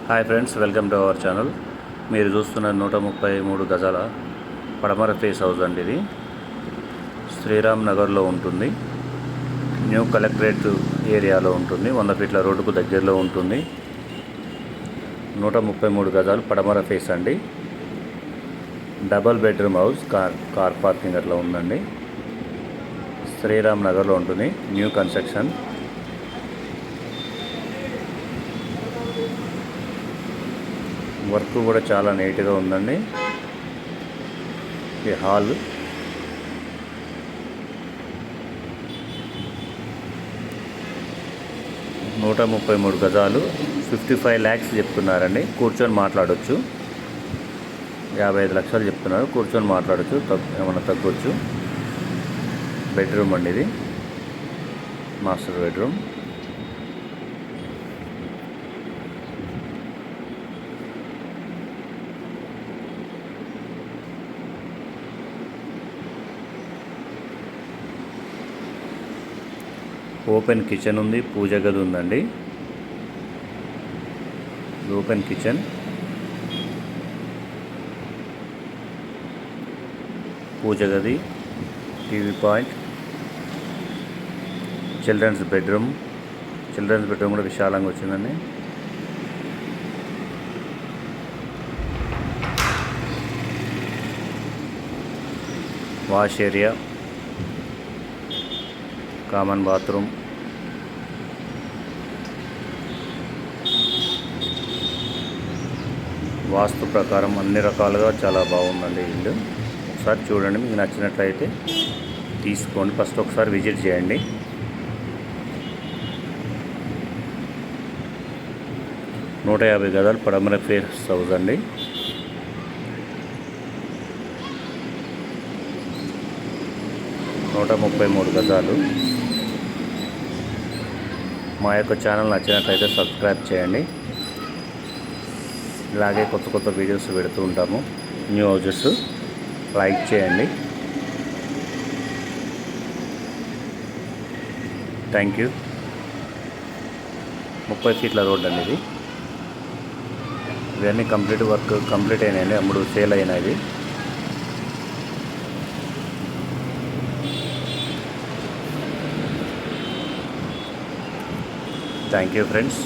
Hi friends, welcome to our channel. మీరు చూస్తున్న 133 గజాల పడమర ఫేస్ హౌస్ అండి. ఇది శ్రీరామ్ నగర్లో ఉంటుంది. న్యూ కలెక్టరేట్ ఏరియాలో ఉంటుంది. 100 ఫీట్ల రోడ్డుకు దగ్గరలో ఉంటుంది. 133 గజాలు పడమర ఫేస్ అండి. Double bedroom house, car parking అట్లా ఉందండి. శ్రీరామ్ నగర్లో ఉంటుంది. New construction. వర్క్ కూడా చాలా నీట్గా ఉందండి. ఈ హాల్, నూట 33 గజాలు 55 lakhs చెప్తున్నారండి. కూర్చొని మాట్లాడవచ్చు. 55 లక్షలు చెప్తున్నారు. కూర్చొని మాట్లాడవచ్చు, ఏమైనా తగ్గొచ్చు. బెడ్రూమ్ అండి, ఇది మాస్టర్ బెడ్రూమ్. ఓపెన్ కిచెన్ ఉంది, పూజ గది ఉందండి. ఓపెన్ కిచెన్, పూజ గది, టీవీ పాయింట్, చిల్డ్రన్స్ బెడ్రూమ్ కూడా విశాలంగా వచ్చిందండి. వాష్ ఏరియా, కామన్ బాత్రూమ్, వాస్తు ప్రకారం అన్ని రకాలుగా చాలా బాగుందండి ఇల్లు. ఒకసారి చూడండి, మీకు నచ్చినట్లయితే తీసుకోండి. ఫస్ట్ ఒకసారి విజిట్ చేయండి. నూట 50 గజాలు పడమర ఫేస్ హౌస్ అండి. నూట 33 గజాలు. మా యొక్క ఛానల్ నచ్చినట్లయితే సబ్స్క్రైబ్ చేయండి. ఇలాగే కొత్త కొత్త వీడియోస్ పెడుతూ ఉంటాము. న్యూ హౌజెస్ లైక్ చేయండి. Thank you. 30 ఫీట్ల రోడ్ అండి ఇది. ఇవన్నీ వర్క్ కంప్లీట్ అయినాయండి. అప్పుడు సేల్ అయినవి. Thank you friends.